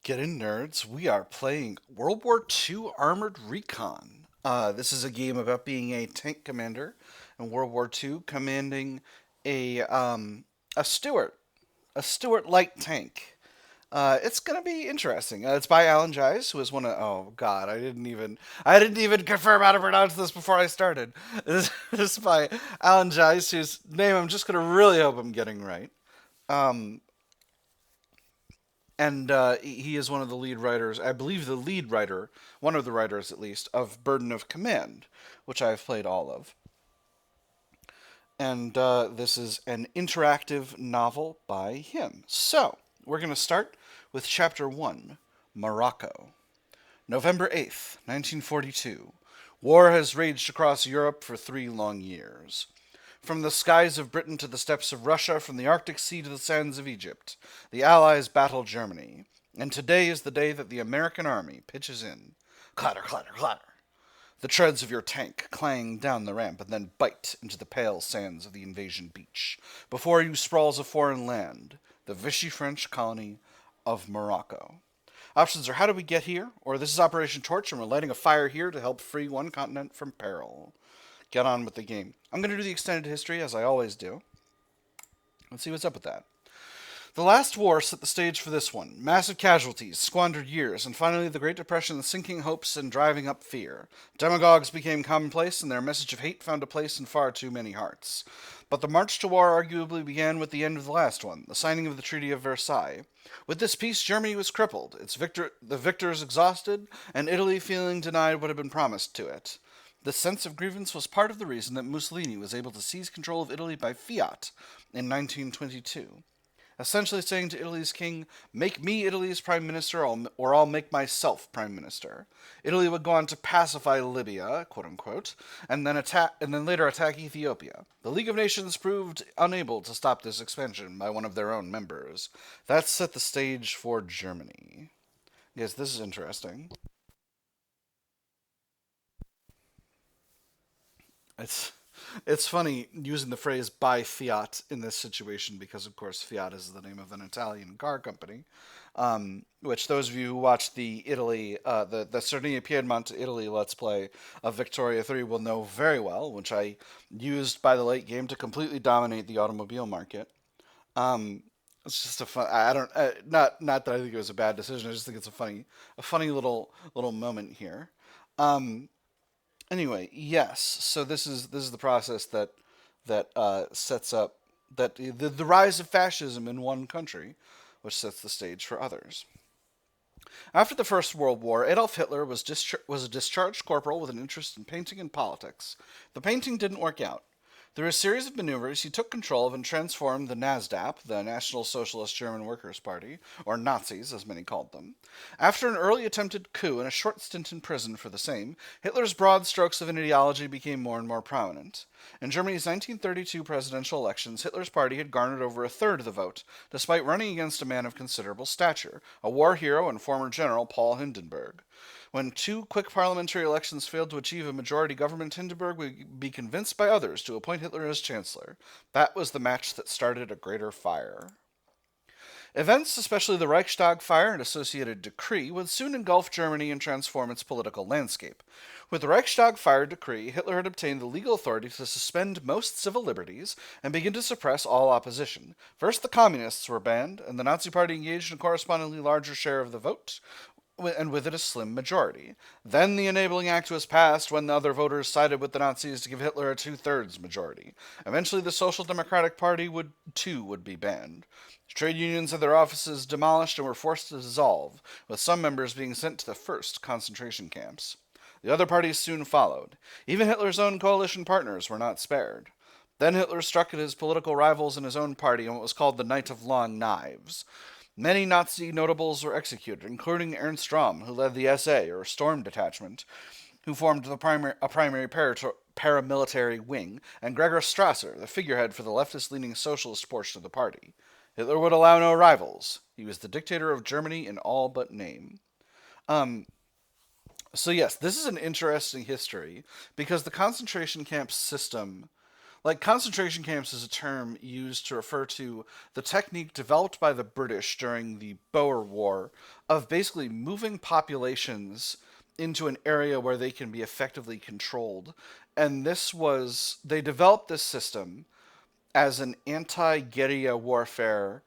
Get in, nerds. We are playing World War II Armored Recon. This is a game about being a tank commander in World War II, commanding a a Stuart, a Stuart light tank. It's gonna be interesting. It's by Allen Gies, who is one of oh god, I didn't even confirm how to pronounce this before I started. This is by Allen Gies, whose name I'm just gonna really hope I'm getting right. Um, and he is one of the lead writers, I believe the lead writer, one of the writers at least, of Burden of Command, which I've played all of. And this is an interactive novel by him. So, we're going to start with Chapter 1, Morocco. November 8th, 1942. War has raged across Europe for 3 long years. From the skies of Britain to the steppes of Russia, from the Arctic Sea to the sands of Egypt, the Allies battle Germany. And today is the day that the American army pitches in. Clatter, clatter, clatter. The treads of your tank clang down the ramp and then bite into the pale sands of the invasion beach. Before you sprawls a foreign land, the Vichy French colony of Morocco. Options are how do we get here, or this is Operation Torch and we're lighting a fire here to help free one continent from peril. Get on with the game. I'm going to do the extended history as I always do. Let's see what's up with that. The last war set the stage for this one. Massive casualties, squandered years, and finally the Great Depression sinking hopes and driving up fear. Demagogues became commonplace, and their message of hate found a place in far too many hearts. But the march to war arguably began with the end of the last one, the signing of the Treaty of Versailles. With this peace, Germany was crippled, the victors exhausted, and Italy feeling denied what had been promised to it. This sense of grievance was part of the reason that Mussolini was able to seize control of Italy by fiat in 1922, essentially saying to Italy's king, "Make me Italy's prime minister, or I'll make myself prime minister." Italy would go on to pacify Libya, quote unquote, and then later attack Ethiopia. The League of Nations proved unable to stop this expansion by one of their own members. That set the stage for Germany. Yes, this is interesting. It's it's funny using the phrase "buy Fiat" in this situation because, of course, Fiat is the name of an Italian car company. Which those of you who watched the the Sardinia Piedmont Italy Let's Play of Victoria 3 will know very well, which I used by the late game to completely dominate the automobile market. Um, it's just a fun. I don't not that I think it was a bad decision. I just think it's a funny little moment here. Um, Anyway, yes. So this is the process that sets up the rise of fascism in one country, which sets the stage for others. After the First World War, Adolf Hitler was a discharged corporal with an interest in painting and politics. The painting didn't work out. Through a series of maneuvers, he took control of and transformed the NSDAP, the National Socialist German Workers' Party, or Nazis as many called them. After an early attempted coup and a short stint in prison for the same, Hitler's broad strokes of an ideology became more and more prominent. In Germany's 1932 presidential elections, Hitler's party had garnered over a third of the vote, despite running against a man of considerable stature, a war hero and former general Paul Hindenburg. When two quick parliamentary elections failed to achieve a majority government, Hindenburg would be convinced by others to appoint Hitler as chancellor. That was the match that started a greater fire. Events, especially the Reichstag fire and associated decree, would soon engulf Germany and transform its political landscape. With the Reichstag fire decree, Hitler had obtained the legal authority to suspend most civil liberties and begin to suppress all opposition. First, the communists were banned, and the Nazi Party engaged in a correspondingly larger share of the vote, and with it a slim majority. Then the Enabling Act was passed when the other voters sided with the Nazis to give Hitler a two-thirds majority. Eventually, the Social Democratic Party would be banned. Trade unions had their offices demolished and were forced to dissolve, with some members being sent to the first concentration camps. The other parties soon followed. Even Hitler's own coalition partners were not spared. Then Hitler struck at his political rivals in his own party in what was called the Night of Long Knives. Many Nazi notables were executed, including Ernst Röhm, who led the SA, or Storm Detachment, who formed a primary paramilitary wing, and Gregor Strasser, the figurehead for the leftist-leaning socialist portion of the party. Hitler would allow no rivals. He was the dictator of Germany in all but name. Um, so yes, this is an interesting history because the concentration camp system, like concentration camps is a term used to refer to the technique developed by the British during the Boer War of basically moving populations into an area where they can be effectively controlled. And they developed this system as an anti-guerrilla warfare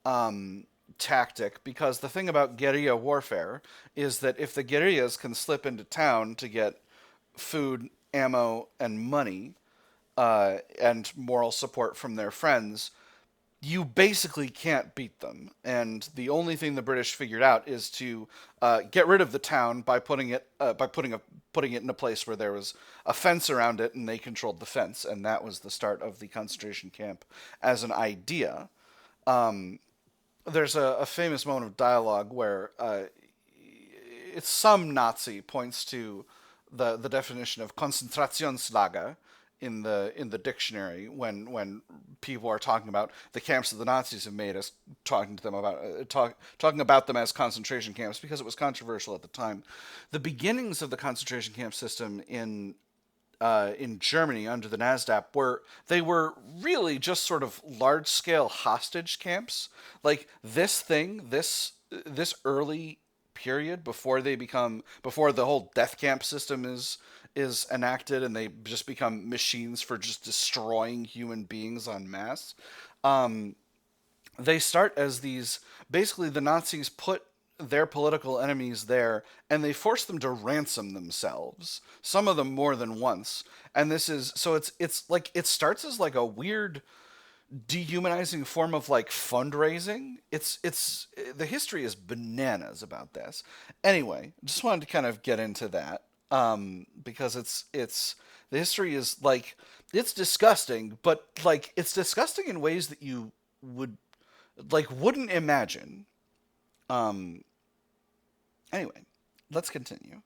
um, tactic, because the thing about guerrilla warfare is that if the guerrillas can slip into town to get food, ammo, and money, and moral support from their friends, you basically can't beat them. And the only thing the British figured out is to get rid of the town by putting it in a place where there was a fence around it, and they controlled the fence. And that was the start of the concentration camp as an idea. There's a famous moment of dialogue where it's some Nazi points to the definition of Konzentrationslager in the dictionary when people are talking about the camps that the Nazis have made, us talking to them about talking about them as concentration camps, because it was controversial at the time. The beginnings of the concentration camp system in Germany under the NASDAQ were really just sort of large scale hostage camps. Like this early period before the whole death camp system is enacted and they just become machines for just destroying human beings en masse. They start as these, basically the Nazis put their political enemies there and they force them to ransom themselves, some of them more than once. And this is so it's like it starts as like a weird dehumanizing form of like fundraising. It's the history is bananas about this. Anyway, just wanted to kind of get into that because it's the history is like it's disgusting, but like it's disgusting in ways that you would wouldn't imagine. Um, Anyway, let's continue.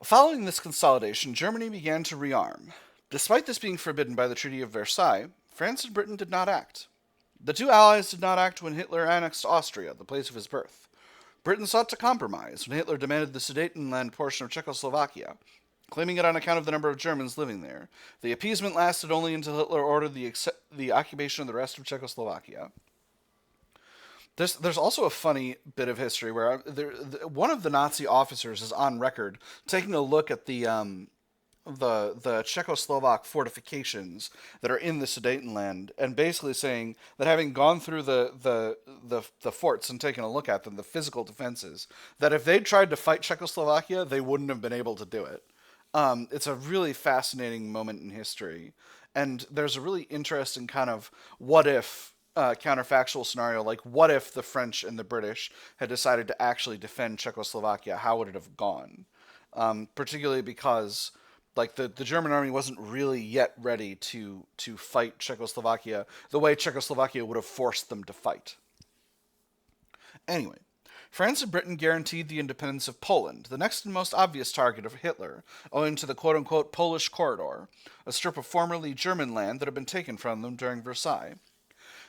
Following this consolidation, Germany began to rearm. Despite this being forbidden by the Treaty of Versailles, France and Britain did not act. The two allies did not act when Hitler annexed Austria, the place of his birth. Britain sought to compromise when Hitler demanded the Sudetenland portion of Czechoslovakia, claiming it on account of the number of Germans living there. The appeasement lasted only until Hitler ordered the occupation of the rest of Czechoslovakia. There's also a funny bit of history where one of the Nazi officers is on record taking a look at the Czechoslovak fortifications that are in the Sudetenland, and basically saying that having gone through the forts and taken a look at them, the physical defenses, that if they'd tried to fight Czechoslovakia, they wouldn't have been able to do it. It's a really fascinating moment in history, and there's a really interesting kind of what if counterfactual scenario, like what if the French and the British had decided to actually defend Czechoslovakia? How would it have gone? Particularly because the German army wasn't really yet ready to fight Czechoslovakia the way Czechoslovakia would have forced them to fight. Anyway, France and Britain guaranteed the independence of Poland, the next and most obvious target of Hitler, owing to the quote-unquote Polish Corridor, a strip of formerly German land that had been taken from them during Versailles.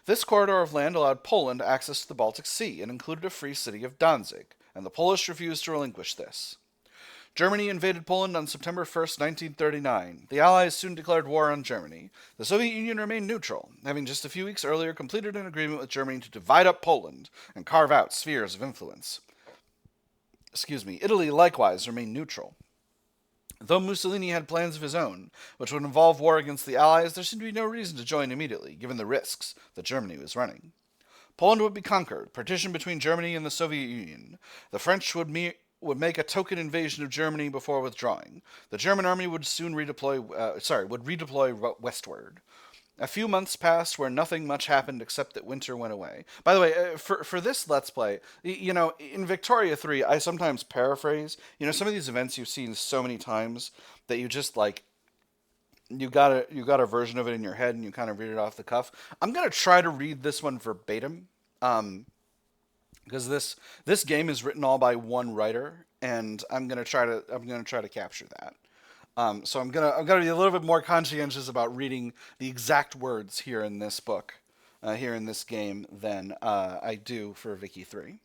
This corridor of land allowed Poland access to the Baltic Sea and included a free city of Danzig, and the Polish refused to relinquish this. Germany invaded Poland on September 1st, 1939. The Allies soon declared war on Germany. The Soviet Union remained neutral, having just a few weeks earlier completed an agreement with Germany to divide up Poland and carve out spheres of influence. Italy likewise remained neutral. Though Mussolini had plans of his own, which would involve war against the Allies, there seemed to be no reason to join immediately, given the risks that Germany was running. Poland would be conquered, partitioned between Germany and the Soviet Union. The French would make a token invasion of Germany before withdrawing. The German army would soon redeploy westward. A few months passed where nothing much happened except that winter went away. By the way, for this Let's Play, in Victoria 3, I sometimes paraphrase. Some of these events you've seen so many times that you just, you got a version of it in your head and you kind of read it off the cuff. I'm going to try to read this one verbatim, because this game is written all by one writer, and I'm going to try to capture that. So I'm gonna be a little bit more conscientious about reading the exact words here in this book, here in this game, than I do for Vicky 3.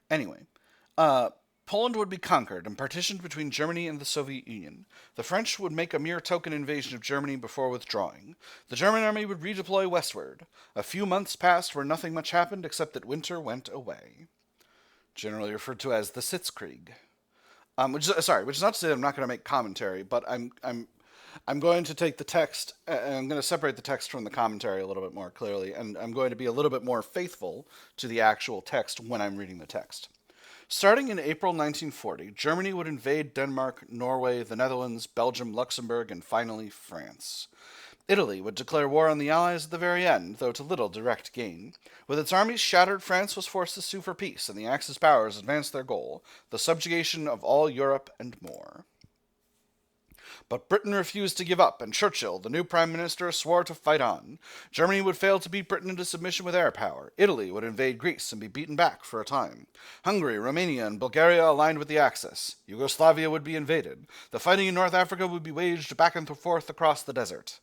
Anyway, Poland would be conquered and partitioned between Germany and the Soviet Union. The French would make a mere token invasion of Germany before withdrawing. The German army would redeploy westward. A few months passed where nothing much happened except that winter went away. Generally referred to as the Sitzkrieg. Which is not to say that I'm not going to make commentary, but I'm going to take the text and I'm going to separate the text from the commentary a little bit more clearly, and I'm going to be a little bit more faithful to the actual text when I'm reading the text. Starting in April 1940, Germany would invade Denmark, Norway, the Netherlands, Belgium, Luxembourg, and finally France. Italy would declare war on the Allies at the very end, though to little direct gain. With its armies shattered, France was forced to sue for peace, and the Axis powers advanced their goal, the subjugation of all Europe and more. But Britain refused to give up, and Churchill, the new prime minister, swore to fight on. Germany would fail to beat Britain into submission with air power. Italy would invade Greece and be beaten back for a time. Hungary, Romania, and Bulgaria aligned with the Axis. Yugoslavia would be invaded. The fighting in North Africa would be waged back and forth across the desert.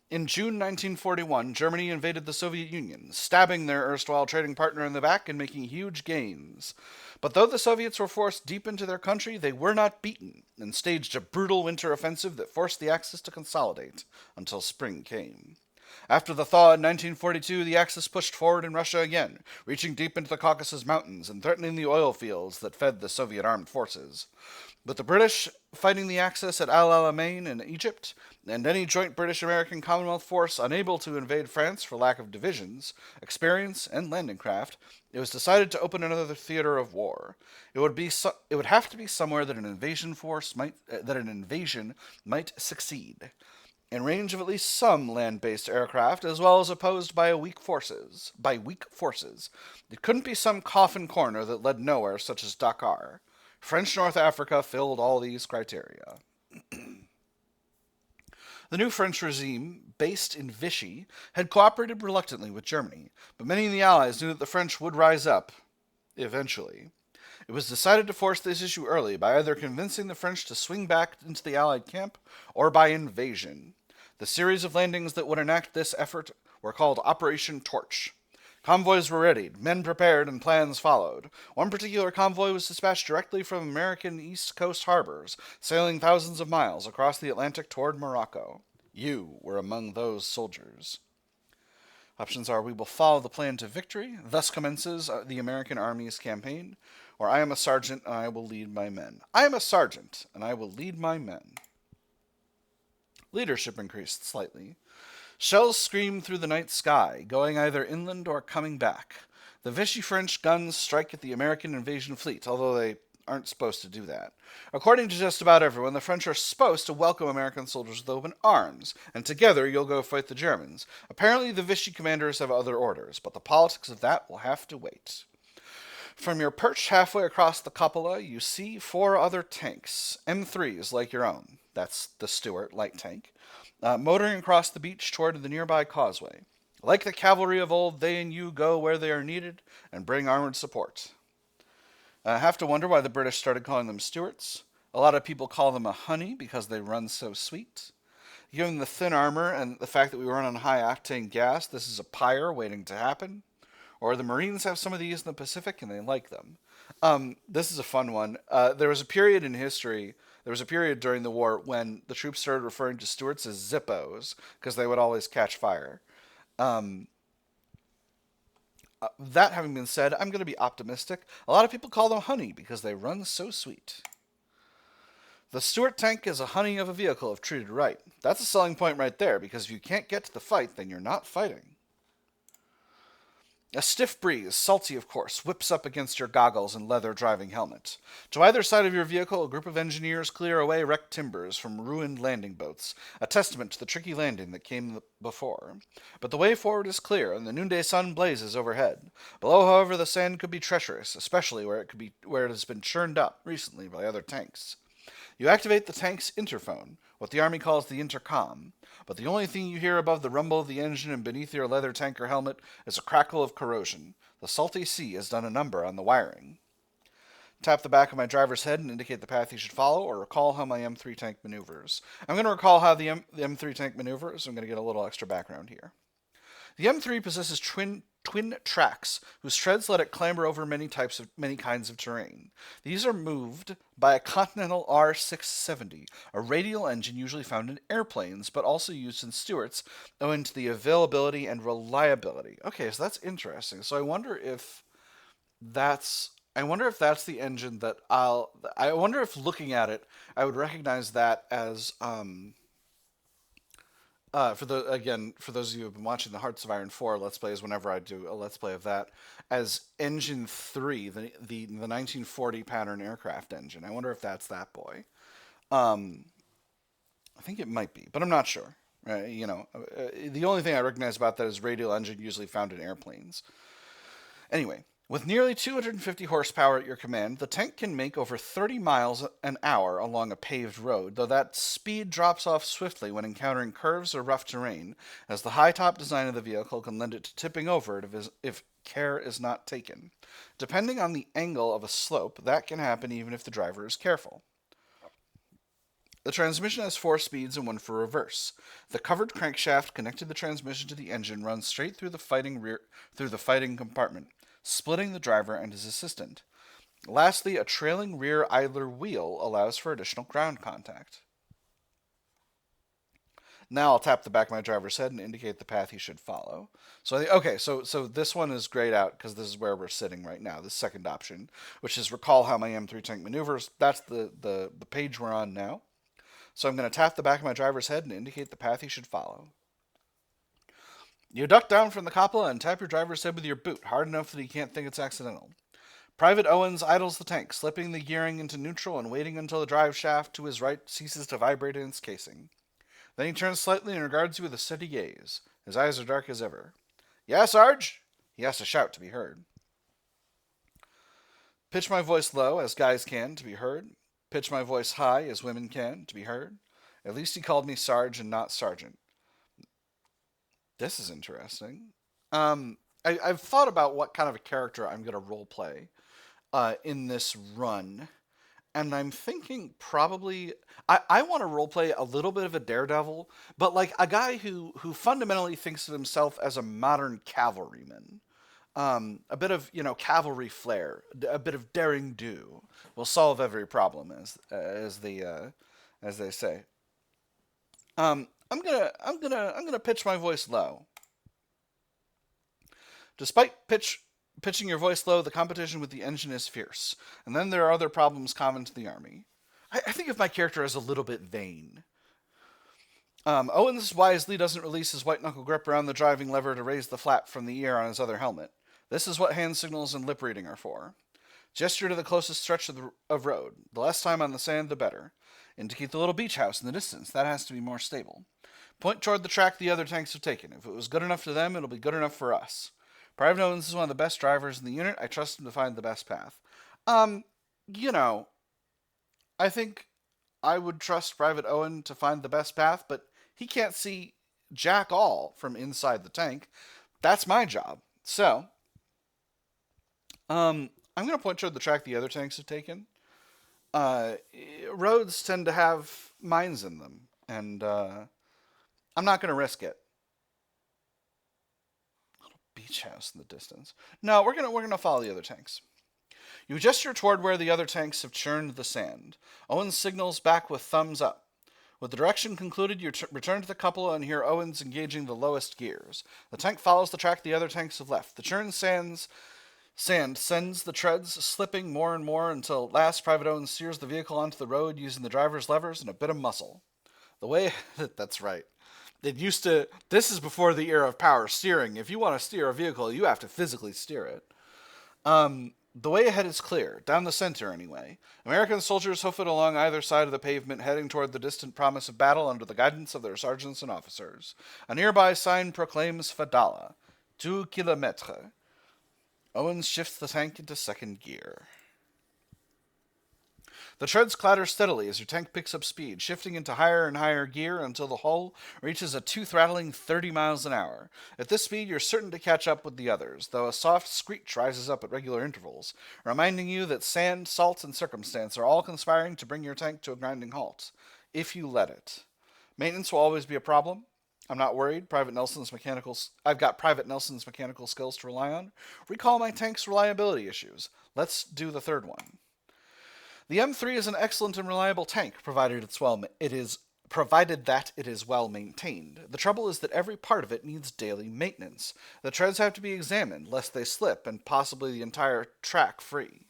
In June 1941, Germany invaded the Soviet Union, stabbing their erstwhile trading partner in the back and making huge gains. But though the Soviets were forced deep into their country, they were not beaten, and staged a brutal winter offensive that forced the Axis to consolidate until spring came. After the thaw in 1942, the Axis pushed forward in Russia again, reaching deep into the Caucasus Mountains and threatening the oil fields that fed the Soviet armed forces. With the British fighting the Axis at Al Alamein in Egypt, and any joint British-American Commonwealth force unable to invade France for lack of divisions, experience, and landing craft, it was decided to open another theater of war. It would have to be somewhere that an invasion might succeed, in range of at least some land-based aircraft, as well as opposed by weak forces. It couldn't be some coffin corner that led nowhere, such as Dakar. French North Africa filled all these criteria. The new French regime, based in Vichy, had cooperated reluctantly with Germany, but many in the Allies knew that the French would rise up, eventually. It was decided to force this issue early by either convincing the French to swing back into the Allied camp or by invasion. The series of landings that would enact this effort were called Operation Torch. Convoys were readied, men prepared, and plans followed. One particular convoy was dispatched directly from American East Coast harbors, sailing thousands of miles across the Atlantic toward Morocco. You were among those soldiers. Options are: we will follow the plan to victory, thus commences the American Army's campaign, or I am a sergeant and I will lead my men. I am a sergeant and I will lead my men. Leadership increased slightly. Shells screamed through the night sky, going either inland or coming back. The Vichy French guns strike at the American invasion fleet, although they aren't supposed to do that. According to just about everyone, the French are supposed to welcome American soldiers with open arms, and together you'll go fight the Germans. Apparently the Vichy commanders have other orders, but the politics of that will have to wait. From your perch halfway across the cupola, you see 4 other tanks, M3s like your own. That's the Stuart light tank. Motoring across the beach toward the nearby causeway. Like the cavalry of old, they and you go where they are needed and bring armored support. I have to wonder why the British started calling them Stuarts. A lot of people call them a honey because they run so sweet. Given the thin armor and the fact that we run on high-octane gas, this is a pyre waiting to happen. Or the Marines have some of these in the Pacific and they like them. This is a fun one. There was a period during the war when the troops started referring to Stuarts as Zippos because they would always catch fire. That having been said, I'm going to be optimistic. A lot of people call them honey because they run so sweet. The Stuart tank is a honey of a vehicle if treated right. That's a selling point right there, because if you can't get to the fight, then you're not fighting. A stiff breeze, salty of course, whips up against your goggles and leather driving helmet. To either side of your vehicle, a group of engineers clear away wrecked timbers from ruined landing boats, a testament to the tricky landing that came before. But the way forward is clear, and the noonday sun blazes overhead. Below, however, the sand could be treacherous, especially where it has been churned up recently by other tanks. You activate the tank's interphone, what the Army calls the intercom, but the only thing you hear above the rumble of the engine and beneath your leather tanker helmet is a crackle of corrosion. The salty sea has done a number on the wiring. Tap the back of my driver's head and indicate the path you should follow, or recall how my M3 tank maneuvers. I'm going to recall how the M3 tank maneuvers. I'm going to get a little extra background here. The M3 possesses twin tracks whose treads let it clamber over many kinds of terrain. These are moved by a Continental R670, a radial engine usually found in airplanes, but also used in Stuarts, owing to the availability and reliability. Okay, so that's interesting. So I wonder if that's the engine that I wonder if looking at it, I would recognize that as for those of you who have been watching the Hearts of Iron 4 Let's Plays, whenever I do a Let's Play of that, as Engine 3, the 1940 pattern aircraft engine. I wonder if that's that boy. I think it might be, but I'm not sure. The only thing I recognize about that is radial engine usually found in airplanes. Anyway, with nearly 250 horsepower at your command, the tank can make over 30 miles an hour along a paved road, though that speed drops off swiftly when encountering curves or rough terrain, as the high-top design of the vehicle can lend it to tipping over if care is not taken. Depending on the angle of a slope, that can happen even if the driver is careful. The transmission has 4 speeds and 1 for reverse. The covered crankshaft connected the transmission to the engine runs straight through the fighting compartment, splitting the driver and his assistant. Lastly, a trailing rear idler wheel allows for additional ground contact. Now I'll tap the back of my driver's head and indicate the path he should follow. So this one is grayed out because this is where we're sitting right now, the second option, which is recall how my M3 tank maneuvers. That's the page we're on now. So I'm going to tap the back of my driver's head and indicate the path he should follow. You duck down from the cupola and tap your driver's head with your boot, hard enough that he can't think it's accidental. Private Owens idles the tank, slipping the gearing into neutral and waiting until the drive shaft to his right ceases to vibrate in its casing. Then he turns slightly and regards you with a steady gaze. His eyes are dark as ever. "Yeah, Sarge?" He has to shout to be heard. Pitch my voice low, as guys can, to be heard. Pitch my voice high, as women can, to be heard. At least he called me Sarge and not Sergeant. This is interesting. I've thought about what kind of a character I'm going to role play in this run, and I'm thinking probably I want to role play a little bit of a daredevil, but like a guy who fundamentally thinks of himself as a modern cavalryman. A bit of cavalry flair, a bit of daring do will solve every problem, as they say. I'm gonna pitch my voice low. Despite pitching your voice low, the competition with the engine is fierce, and then there are other problems common to the army. I think of my character as a little bit vain. Owens wisely doesn't release his white knuckle grip around the driving lever to raise the flap from the ear on his other helmet. This is what hand signals and lip reading are for. Gesture to the closest stretch of road. The less time on the sand, the better. Indicate the little beach house in the distance. That has to be more stable. Point toward the track the other tanks have taken. If it was good enough to them, it'll be good enough for us. Private Owens is one of the best drivers in the unit. I trust him to find the best path. I think I would trust Private Owen to find the best path, but he can't see jack all from inside the tank. That's my job. So, I'm going to point toward the track the other tanks have taken. Roads tend to have mines in them, and I'm not going to risk it. Little beach house in the distance. No, we're gonna follow the other tanks. You gesture toward where the other tanks have churned the sand. Owens signals back with thumbs up. With the direction concluded, you return to the cupola and hear Owens engaging the lowest gears. The tank follows the track the other tanks have left. The churned sand sends the treads slipping more and more until at last Private Owens steers the vehicle onto the road using the driver's levers and a bit of muscle. The way that's right. This is before the era of power steering. If you want to steer a vehicle, you have to physically steer it. The way ahead is clear, down the center anyway. American soldiers hoof it along either side of the pavement, heading toward the distant promise of battle under the guidance of their sergeants and officers. A nearby sign proclaims Fadala, 2 kilometres. Owens shifts the tank into second gear. The treads clatter steadily as your tank picks up speed, shifting into higher and higher gear until the hull reaches a tooth-rattling 30 miles an hour. At this speed, you're certain to catch up with the others, though a soft screech rises up at regular intervals, reminding you that sand, salt, and circumstance are all conspiring to bring your tank to a grinding halt, if you let it. Maintenance will always be a problem. I'm not worried. I've got Private Nelson's mechanical skills to rely on. Recall my tank's reliability issues. Let's do the third one. The M3 is an excellent and reliable tank, provided that it is well maintained. The trouble is that every part of it needs daily maintenance. The treads have to be examined lest they slip and possibly the entire track free.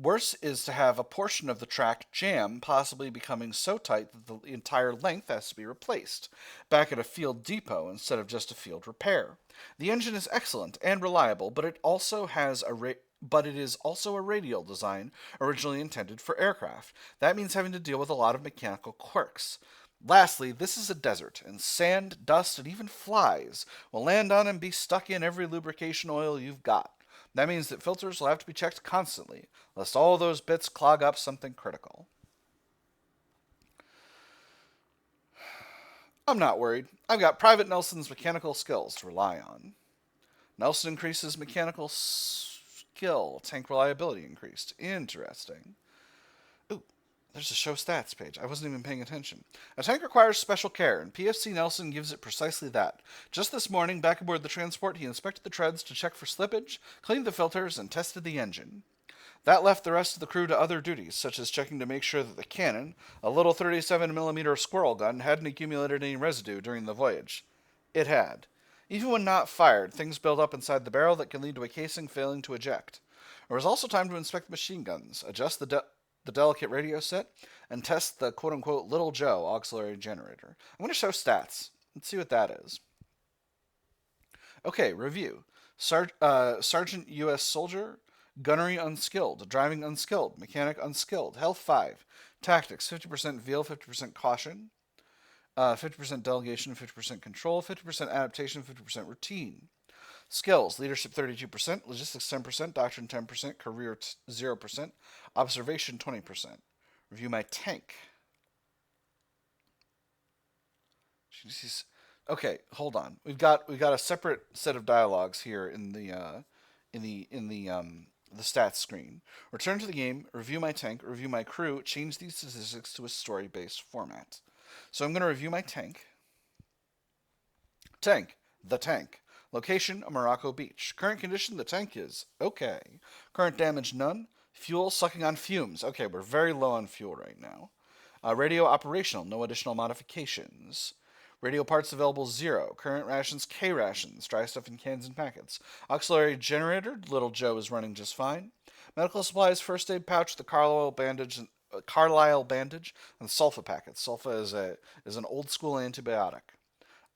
Worse is to have a portion of the track jam, possibly becoming so tight that the entire length has to be replaced, back at a field depot instead of just a field repair. The engine is excellent and reliable, but it is also a radial design originally intended for aircraft. That means having to deal with a lot of mechanical quirks. Lastly, this is a desert, and sand, dust, and even flies will land on and be stuck in every lubrication oil you've got. That means that filters will have to be checked constantly, lest all those bits clog up something critical. I'm not worried. I've got Private Nelson's mechanical skills to rely on. Nelson increases mechanical skill. Tank reliability increased. Interesting. Ooh, there's a show stats page. I wasn't even paying attention. A tank requires special care, and PFC Nelson gives it precisely that. Just this morning, back aboard the transport, he inspected the treads to check for slippage, cleaned the filters, and tested the engine. That left the rest of the crew to other duties, such as checking to make sure that the cannon, a little 37mm squirrel gun, hadn't accumulated any residue during the voyage. It had. Even when not fired, things build up inside the barrel that can lead to a casing failing to eject. There was also time to inspect the machine guns, adjust the delicate radio set, and test the quote-unquote Little Joe auxiliary generator. I'm going to show stats. Let's see what that is. Okay, review. Sergeant U.S. Soldier, Gunnery Unskilled, Driving Unskilled, Mechanic Unskilled, Health 5, Tactics 50% Veal, 50% Caution, 50% Delegation, 50% Control, 50% Adaptation, 50% Routine. Skills: Leadership 32%, Logistics 10%, Doctrine 10%, Career 0%, Observation 20%. Review my tank. Okay, hold on. We've got a separate set of dialogues here in the stats screen. Return to the game, review my tank, review my crew, change these statistics to a story-based format. So I'm going to review my tank. Tank, the tank. Location, Morocco Beach. Current condition, the tank is okay. Current damage, none. Fuel, sucking on fumes. Okay, we're very low on fuel right now. Radio operational, no additional modifications. Radio parts available, 0. Current rations, K rations. Dry stuff in cans and packets. Auxiliary generator, Little Joe is running just fine. Medical supplies, first aid pouch, the Carlisle bandage, and sulfa packets. Sulfa is an old school antibiotic.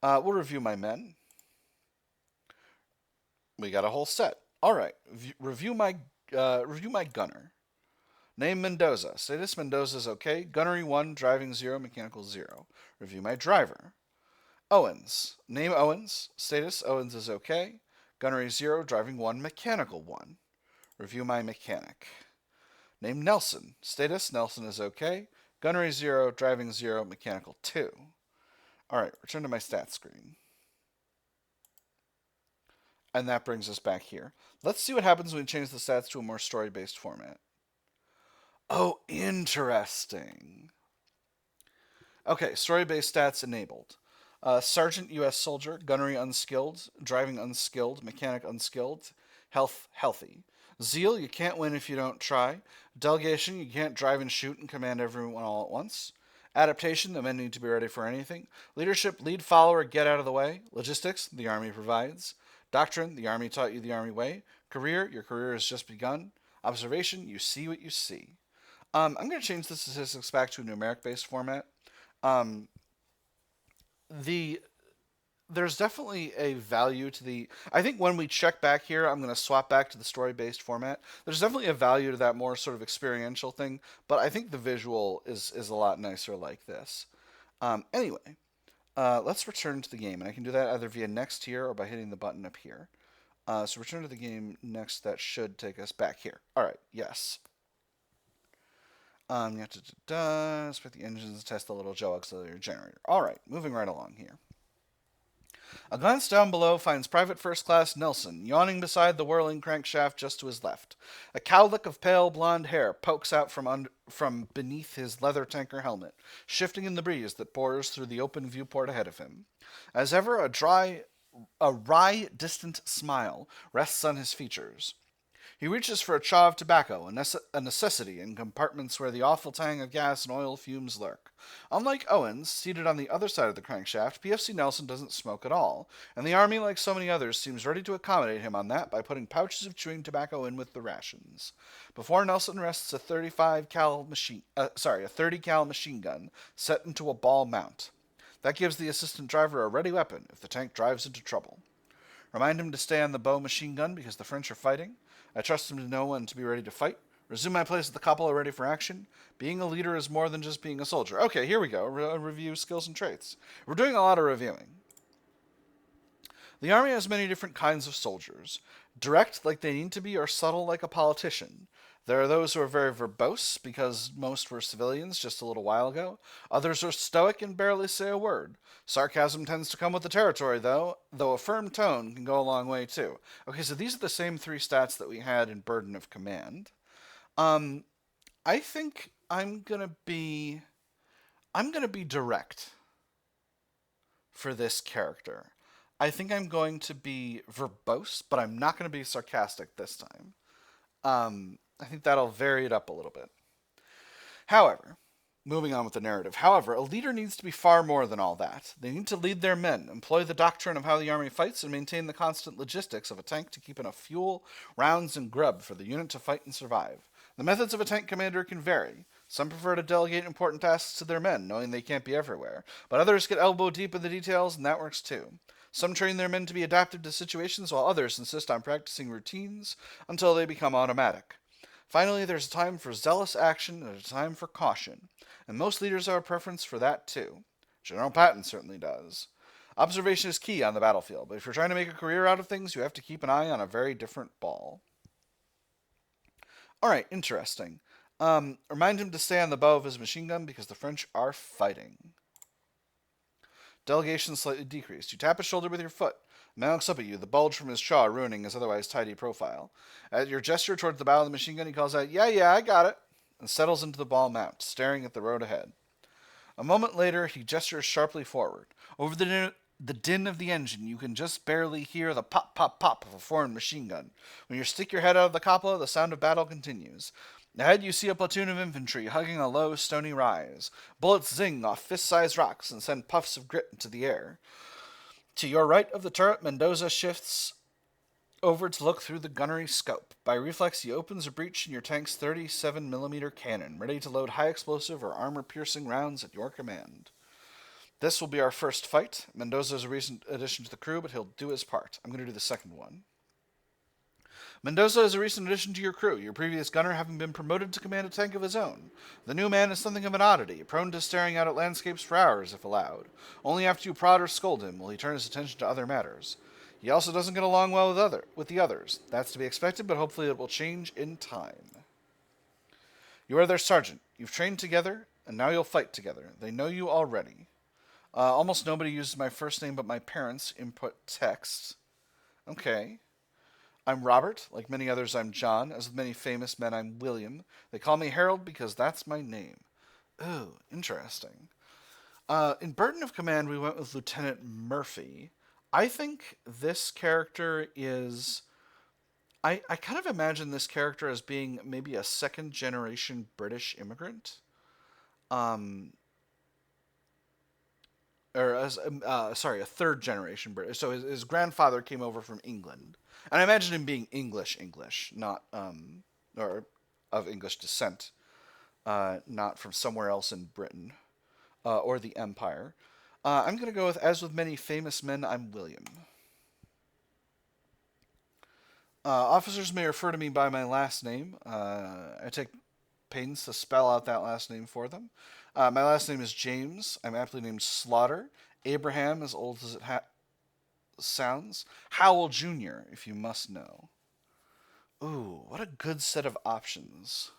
We'll review my men. We got a whole set. All right. Review my gunner. Name Mendoza. Status Mendoza is okay. Gunnery 1, driving 0, mechanical 0. Review my driver. Owens. Name Owens. Status Owens is okay. Gunnery 0, driving 1, mechanical 1. Review my mechanic. Name Nelson. Status Nelson is okay. Gunnery 0, driving 0, mechanical 2. Alright, return to my stats screen. And that brings us back here. Let's see what happens when we change the stats to a more story-based format. Oh, interesting. Okay, story-based stats enabled. Sergeant U.S. Soldier, Gunnery Unskilled, Driving Unskilled, Mechanic Unskilled, Health Healthy. Zeal, you can't win if you don't try. Delegation, you can't drive and shoot and command everyone all at once. Adaptation, the men need to be ready for anything. Leadership, lead follower, get out of the way. Logistics, the Army provides. Doctrine, the Army taught you the Army way. Career, your career has just begun. Observation, you see what you see. I'm going to change the statistics back to a numeric-based format. There's definitely a value to the... I think when we check back here, I'm going to swap back to the story-based format. There's definitely a value to that more sort of experiential thing, but I think the visual is a lot nicer like this. Anyway, let's return to the game, and I can do that either via next here or by hitting the button up here. So return to the game next. That should take us back here. All right, yes. You have to inspect the engines, test the Little Joe auxiliary generator. All right, moving right along here. A glance down below finds Private First Class Nelson yawning beside the whirling crankshaft just to his left. A cowlick of pale blonde hair pokes out from beneath his leather tanker helmet, shifting in the breeze that pours through the open viewport ahead of him. As ever, a wry, distant smile rests on his features. He reaches for a chaw of tobacco, a necessity in compartments where the awful tang of gas and oil fumes lurk. Unlike Owens, seated on the other side of the crankshaft, PFC Nelson doesn't smoke at all, and the Army, like so many others, seems ready to accommodate him on that by putting pouches of chewing tobacco in with the rations. Before Nelson rests a 30 cal machine gun set into a ball mount. That gives the assistant driver a ready weapon if the tank drives into trouble. Remind him to stay on the bow machine gun because the French are fighting. I trust him to know when to be ready to fight. Resume my place at the cupola ready for action. Being a leader is more than just being a soldier. Okay, here we go. Review skills and traits. We're doing a lot of reviewing. The Army has many different kinds of soldiers. Direct, like they need to be, or subtle, like a politician. There are those who are very verbose, because most were civilians just a little while ago. Others are stoic and barely say a word. Sarcasm tends to come with the territory, though a firm tone can go a long way, too. Okay, so these are the same three stats that we had in Burden of Command. I think I'm gonna be direct for this character. I think I'm going to be verbose, but I'm not going to be sarcastic this time. I think that'll vary it up a little bit. However, moving on with the narrative. However, a leader needs to be far more than all that. They need to lead their men, employ the doctrine of how the army fights, and maintain the constant logistics of a tank to keep enough fuel, rounds, and grub for the unit to fight and survive. The methods of a tank commander can vary. Some prefer to delegate important tasks to their men, knowing they can't be everywhere, but others get elbow deep in the details, and that works too. Some train their men to be adaptive to situations, while others insist on practicing routines until they become automatic. Finally, there's a time for zealous action and a time for caution, and most leaders have a preference for that too. General Patton certainly does. Observation is key on the battlefield, but if you're trying to make a career out of things, you have to keep an eye on a very different ball. Alright, interesting. Remind him to stay on the bow of his machine gun because the French are fighting. Delegation slightly decreased. You tap his shoulder with your foot. A man looks up at you, the bulge from his jaw ruining his otherwise tidy profile. At your gesture towards the bow of the machine gun, he calls out, Yeah, I got it, and settles into the ball mount, staring at the road ahead. A moment later, he gestures sharply forward. Over the din of the engine, you can just barely hear the pop, pop, pop of a foreign machine gun. When you stick your head out of the cupola, the sound of battle continues. Ahead, you see a platoon of infantry hugging a low, stony rise. Bullets zing off fist-sized rocks and send puffs of grit into the air. To your right of the turret, Mendoza shifts over to look through the gunnery scope. By reflex, he opens a breech in your tank's 37mm cannon, ready to load high-explosive or armor-piercing rounds at your command. This will be our first fight. Mendoza is a recent addition to the crew, but he'll do his part. I'm going to do the second one. Mendoza is a recent addition to your crew, your previous gunner having been promoted to command a tank of his own. The new man is something of an oddity, prone to staring out at landscapes for hours if allowed. Only after you prod or scold him will he turn his attention to other matters. He also doesn't get along well with the others. That's to be expected, but hopefully it will change in time. You are their sergeant. You've trained together, and now you'll fight together. They know you already. Almost nobody uses my first name but my parents' input text. Okay. I'm Robert. Like many others, I'm John. As with many famous men, I'm William. They call me Harold because that's my name. Ooh, interesting. In Burden of Command, we went with Lieutenant Murphy. I think this character is... I kind of imagine this character as being maybe a second-generation British immigrant. A third generation British. So his grandfather came over from England, and I imagine him being English, not or of English descent, not from somewhere else in Britain or the Empire. I'm gonna go with, as with many famous men, I'm William. Officers may refer to me by my last name. I take pains to spell out that last name for them. My last name is James. I'm aptly named Slaughter. Abraham, as old as it sounds. Howell Jr., if you must know. Ooh, what a good set of options.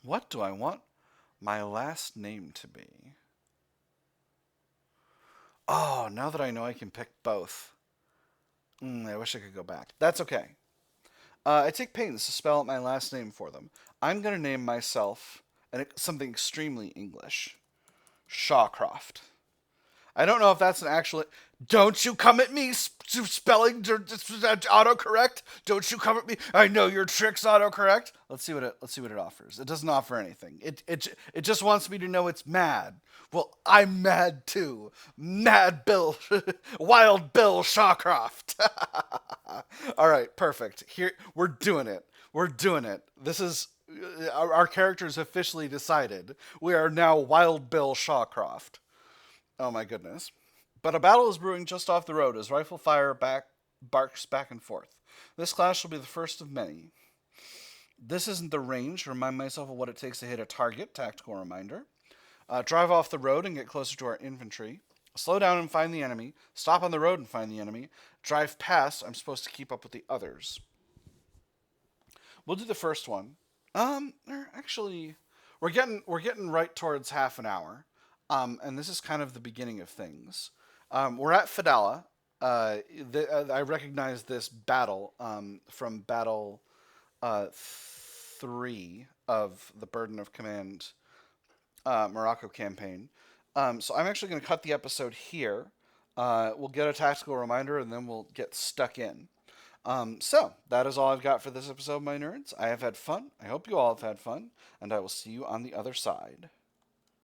What do I want My last name to be. Oh, now that I know I can pick both. I wish I could go back. That's okay. I take pains to spell out my last name for them. I'm going to name myself something extremely English. Shawcroft. I don't know if that's an actual. Don't you come at me, spelling autocorrect. Don't you come at me. I know your tricks, autocorrect. Let's see what it offers. It doesn't offer anything. It just wants me to know it's mad. Well, I'm mad too. Mad Bill, Wild Bill Shawcroft. All right, perfect. Here we're doing it. We're doing it. This is our characters officially decided. We are now Wild Bill Shawcroft. Oh my goodness. But a battle is brewing just off the road as rifle fire barks back and forth. This clash will be the first of many. This isn't the range. Remind myself of what it takes to hit a target. Tactical reminder. Drive off the road and get closer to our infantry. Slow down and find the enemy. Stop on the road and find the enemy. Drive past. I'm supposed to keep up with the others. We'll do the first one. Actually, we're getting right towards half an hour, and this is kind of the beginning of things. We're at Fadala. I recognize this battle from Battle 3 of the Burden of Command Morocco campaign. So I'm actually going to cut the episode here. We'll get a tactical reminder, and then we'll get stuck in. So that is all I've got for this episode, my nerds. I have had fun. I hope you all have had fun, and I will see you on the other side.